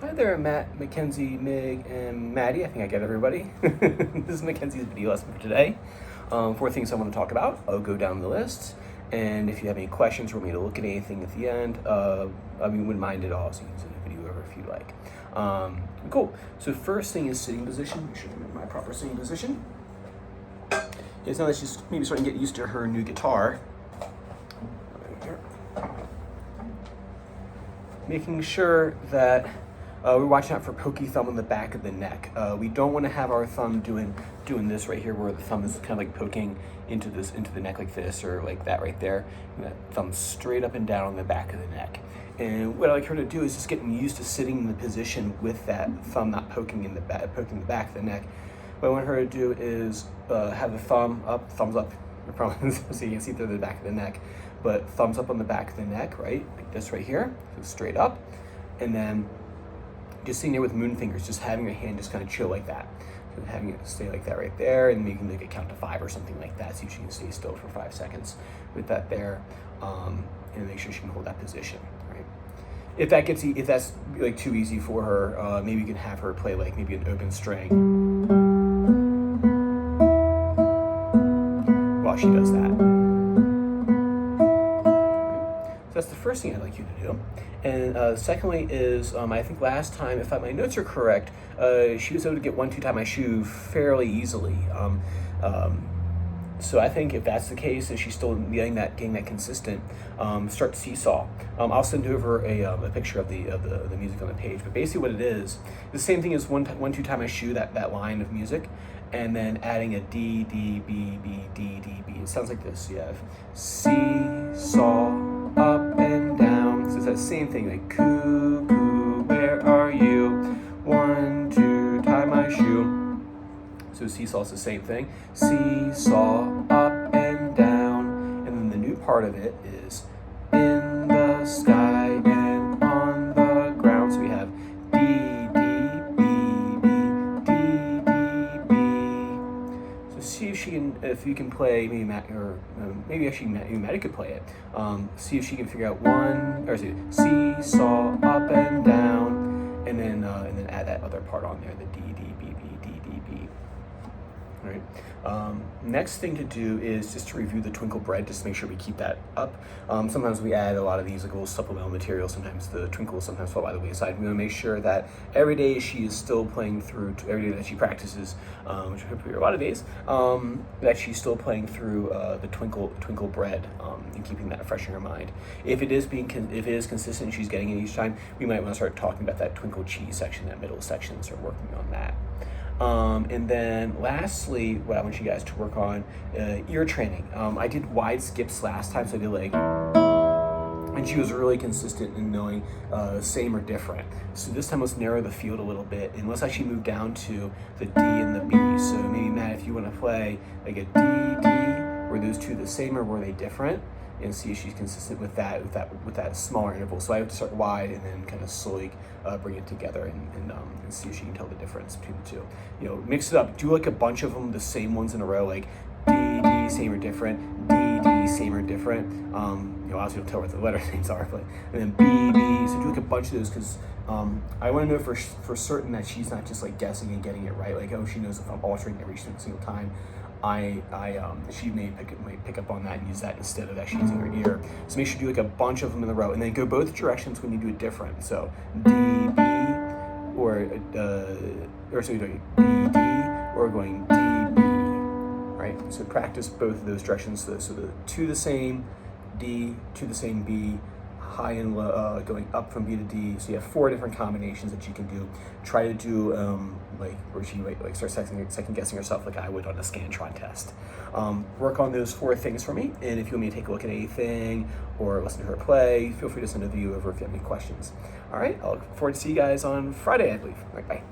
Hi there, Matt, Mackenzie, Mig, and Maddie. I think I get everybody. This is Mackenzie's video lesson for today. 4 things I want to talk about. I'll go down the list, and if you have any questions or want me to look at anything at the end, wouldn't mind at all, so you can send the video over if you like. Cool. So first thing is sitting position. Make sure I'm in my proper sitting position. It's now that she's maybe starting to get used to her new guitar. Making sure that we're watching out for pokey thumb on the back of the neck. We don't want to have our thumb doing this right here, where the thumb is kind of like poking into the neck like this, or like that right there. And that thumb straight up and down on the back of the neck. And what I like her to do is just getting used to sitting in the position with that thumb not poking the back of the neck. What I want her to do is have the thumbs up, so you can see through the back of the neck, but thumbs up on the back of the neck, right? Like this right here, so straight up. And then just sitting there with moon fingers, just having your hand just kind of chill like that. So having it stay like that right there, and making like a count to 5 or something like that. See if she can stay still for 5 seconds with that there, and make sure she can hold that position, right? If that's like too easy for her, maybe you can have her play like maybe an open string while she does that. That's the first thing I'd like you to do. And secondly is, I think last time, if my notes are correct, she was able to get 1-2 tie my shoe fairly easily. So I think if that's the case, and she's still getting that consistent, start seesaw. I'll send over a picture of the music on the page. But basically, what it is the same thing as 1-2 tie my shoe, that line of music, and then adding a D, D, B, B, D, D, B. It sounds like this. You have seesaw, up and down. So it's that same thing, like cuckoo, where are you? 1-2 tie my shoe. So seesaw is the same thing. Seesaw, up and down. And then the new part of it is in the sky and on the ground. So we have D, D, B, B, D, D, B. So see if you can play, maybe Matt, or maybe Maddie could play it. See if she can figure out seesaw, up and down, and then add that other part on there, the D, D, B, B, D, D, B. All right. Next thing to do is just to review the twinkle bread, just to make sure we keep that up. Sometimes we add a lot of these like little supplemental material. Sometimes the twinkles fall by the wayside. We want to make sure that every day she is still playing through, every day that she practices, which hopefully are a lot of days, that she's still playing through the twinkle bread, and keeping that fresh in her mind. If it is consistent, she's getting it each time, we might want to start talking about that twinkle cheese section, that middle section, and start working on that. And then lastly, what I want you guys to work on, ear training. I did wide skips last time, so I did like, and she was really consistent in knowing same or different. So this time let's narrow the field a little bit, and let's actually move down to the D and the B. So maybe Matt, if you want to play like a D, D, were those two the same or were they different? And see if she's consistent with that smaller interval. So I have to start wide and then kind of slowly bring it together and see if she can tell the difference between the two. You know, mix it up. Do like a bunch of them, the same ones in a row, like D, D, same or different, D, D, same or different. You know, obviously don't tell what the letter names are, but and then B, B. So do like a bunch of those, because I want to know for certain that she's not just like guessing and getting it right. Like, oh, she knows if I'm altering every single time. She may pick up on that and use that instead of actually using her ear. So make sure you do like a bunch of them in a row, and then go both directions when you do it different. So D, B, or so you're doing D, D, or going D, B, right? So practice both of those directions. So the to the same D, to the same B, high and low, going up from B to D. So you have 4 different combinations that you can do. Try to do where she start second guessing herself like I would on a Scantron test. Work on those 4 things for me, and if you want me to take a look at anything or listen to her play, feel free to send a video over if you have any questions. All right, I'll look forward to see you guys on Friday, I believe. All right, bye.